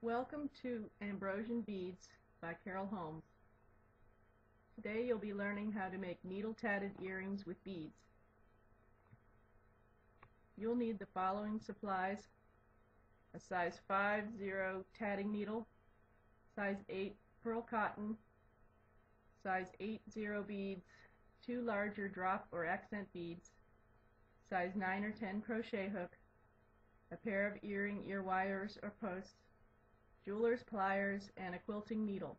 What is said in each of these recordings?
Welcome to Ambrosian Beads by Carol Holmes. Today you'll be learning how to make needle tatted earrings with beads. You'll need the following supplies: a size 5/0 tatting needle, size 8 pearl cotton, size 8/0 beads, 2 larger drop or accent beads, size 9 or 10 crochet hook, a pair of ear wires or posts, jeweler's pliers, and a quilting needle.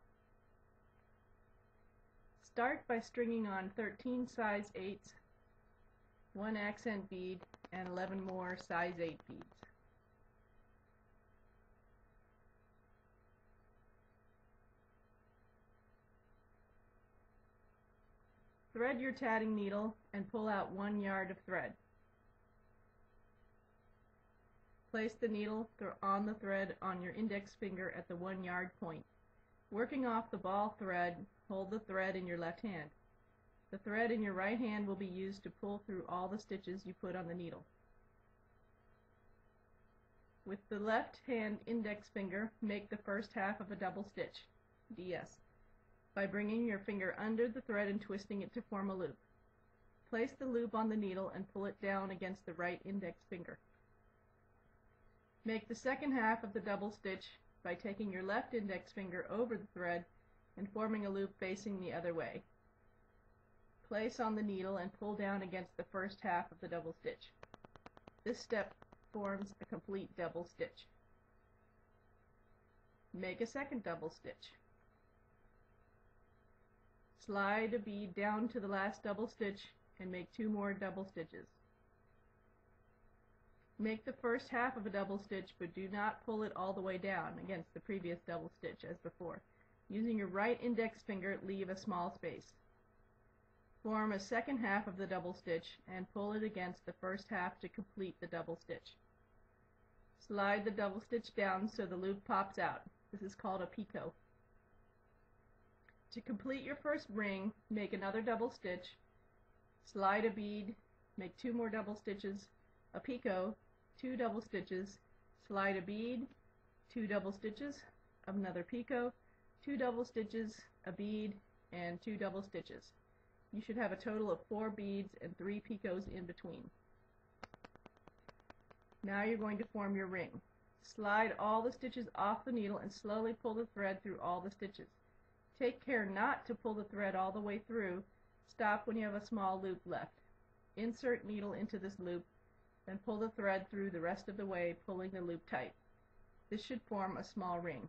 Start by stringing on 13 size 8s, 1 accent bead, and 11 more size 8 beads. Thread your tatting needle and pull out 1 yard of thread. Place the needle on the thread on your index finger at the 1 yard point. Working off the ball thread, hold the thread in your left hand. The thread in your right hand will be used to pull through all the stitches you put on the needle. With the left hand index finger, make the first half of a double stitch, DS, by bringing your finger under the thread and twisting it to form a loop. Place the loop on the needle and pull it down against the right index finger. Make the second half of the double stitch by taking your left index finger over the thread and forming a loop facing the other way. Place on the needle and pull down against the first half of the double stitch. This step forms a complete double stitch. Make a second double stitch. Slide a bead down to the last double stitch and make 2 more double stitches. Make the first half of a double stitch, but do not pull it all the way down against the previous double stitch as before. Using your right index finger, leave a small space. Form a second half of the double stitch and pull it against the first half to complete the double stitch. Slide the double stitch down so the loop pops out. This is called a picot. To complete your first ring, make another double stitch, slide a bead, make 2 more double stitches, a picot, 2 double stitches, slide a bead, 2 double stitches, another picot, 2 double stitches, a bead, and 2 double stitches. You should have a total of 4 beads and 3 picots in between. Now you're going to form your ring. Slide all the stitches off the needle and slowly pull the thread through all the stitches. Take care not to pull the thread all the way through. Stop when you have a small loop left. Insert needle into this loop, then pull the thread through the rest of the way, pulling the loop tight. This should form a small ring.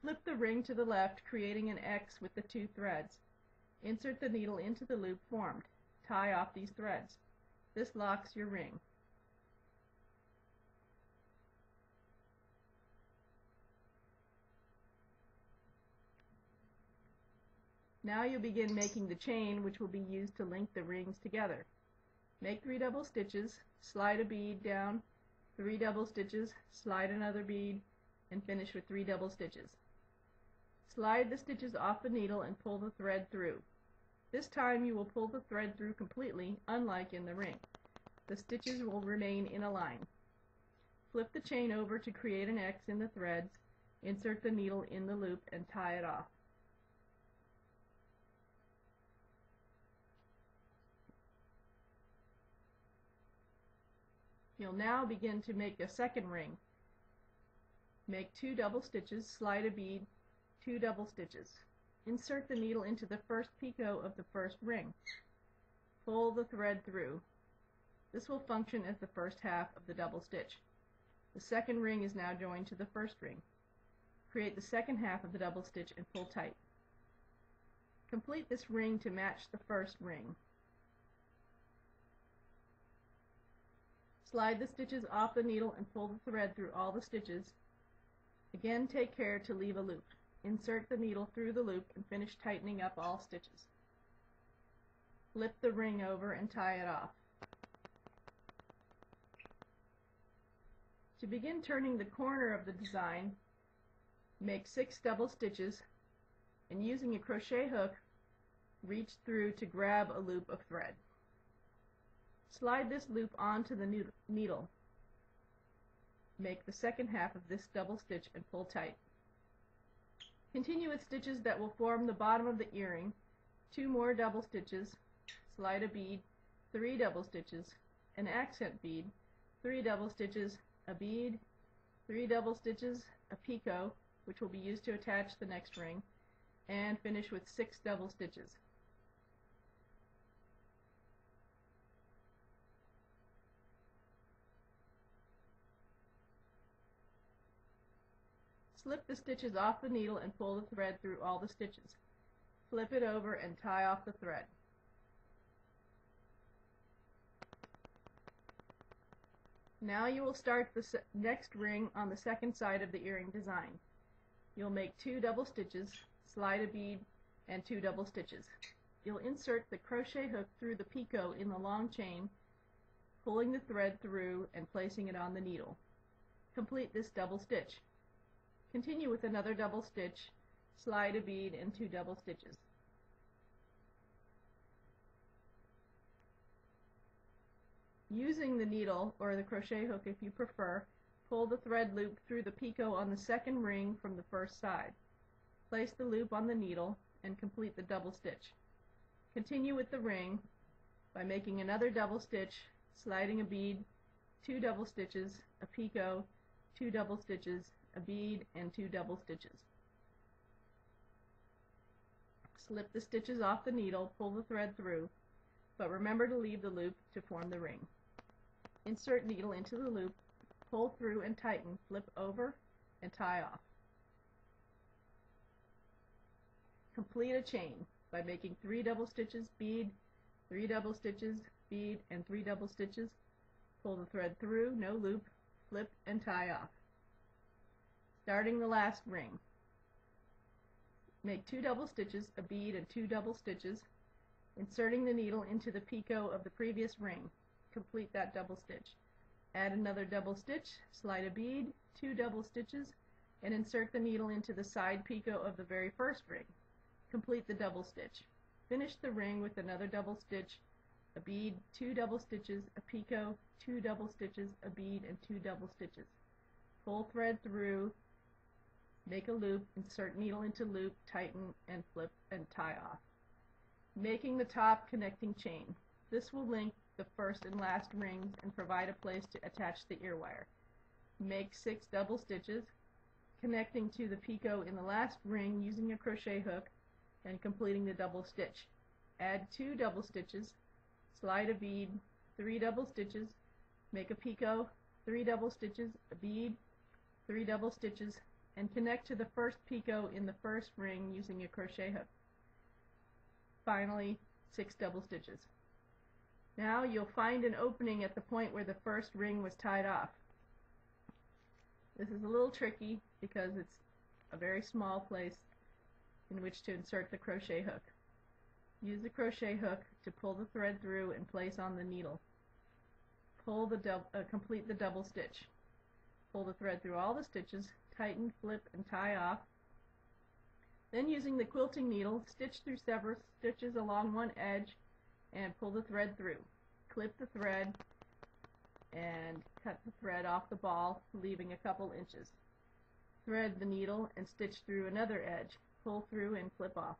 Flip the ring to the left, creating an X with the 2 threads. Insert the needle into the loop formed. Tie off these threads. This locks your ring. Now you begin making the chain, which will be used to link the rings together. Make 3 double stitches, slide a bead down, 3 double stitches, slide another bead, and finish with 3 double stitches. Slide the stitches off the needle and pull the thread through. This time you will pull the thread through completely, unlike in the ring. The stitches will remain in a line. Flip the chain over to create an X in the threads, insert the needle in the loop, and tie it off. You'll now begin to make a second ring. Make 2 double stitches, slide a bead, 2 double stitches. Insert the needle into the first picot of the first ring. Pull the thread through. This will function as the first half of the double stitch. The second ring is now joined to the first ring. Create the second half of the double stitch and pull tight. Complete this ring to match the first ring. Slide the stitches off the needle and pull the thread through all the stitches. Again, take care to leave a loop. Insert the needle through the loop and finish tightening up all stitches. Flip the ring over and tie it off. To begin turning the corner of the design, make 6 double stitches and using a crochet hook, reach through to grab a loop of thread. Slide this loop onto the needle. make the second half of this double stitch and pull tight. Continue with stitches that will form the bottom of the earring, 2 more double stitches, slide a bead, 3 double stitches, an accent bead, 3 double stitches, a bead, 3 double stitches, a picot, which will be used to attach the next ring, and finish with 6 double stitches. Slip the stitches off the needle and pull the thread through all the stitches. Flip it over and tie off the thread. Now you will start the next ring on the second side of the earring design. You'll make 2 double stitches, slide a bead, and 2 double stitches. You'll insert the crochet hook through the picot in the long chain, pulling the thread through and placing it on the needle. Complete this double stitch. Continue with another double stitch, slide a bead, and 2 double stitches. Using the needle, or the crochet hook if you prefer, pull the thread loop through the picot on the second ring from the first side. Place the loop on the needle and complete the double stitch. Continue with the ring by making another double stitch, sliding a bead, 2 double stitches, a picot, 2 double stitches, a bead, and 2 double stitches. Slip the stitches off the needle, pull the thread through, but remember to leave the loop to form the ring. Insert needle into the loop, pull through and tighten, flip over, and tie off. Complete a chain by making 3 double stitches, bead, 3 double stitches, bead, and 3 double stitches. Pull the thread through, no loop, flip, and tie off. Starting the last ring. Make 2 double stitches, a bead, and 2 double stitches, inserting the needle into the picot of the previous ring. Complete that double stitch. Add another double stitch, slide a bead, 2 double stitches, and insert the needle into the side picot of the very first ring. Complete the double stitch. Finish the ring with another double stitch, a bead, 2 double stitches, a picot, 2 double stitches, a bead, and 2 double stitches. Pull thread through, make a loop, insert needle into loop, tighten, and flip and tie off. Making the top connecting chain. This will link the first and last rings and provide a place to attach the ear wire. Make 6 double stitches, connecting to the picot in the last ring using a crochet hook and completing the double stitch. Add 2 double stitches, slide a bead, 3 double stitches, make a picot, 3 double stitches, a bead, 3 double stitches, and connect to the first picot in the first ring using a crochet hook. Finally, 6 double stitches. Now you'll find an opening at the point where the first ring was tied off. This is a little tricky because it's a very small place in which to insert the crochet hook. Use the crochet hook to pull the thread through and place on the needle. Complete the double stitch. Pull the thread through all the stitches, tighten, flip, and tie off. Then using the quilting needle, stitch through several stitches along one edge and pull the thread through. Clip the thread and cut the thread off the ball, leaving a couple inches. Thread the needle and stitch through another edge. Pull through and clip off.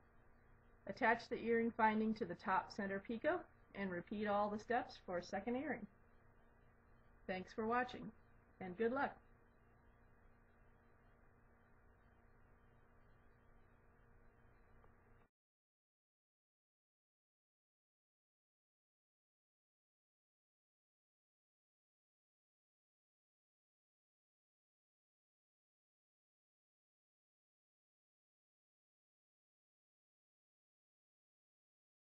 Attach the earring finding to the top center picot and repeat all the steps for a second earring. Thanks for watching, and good luck!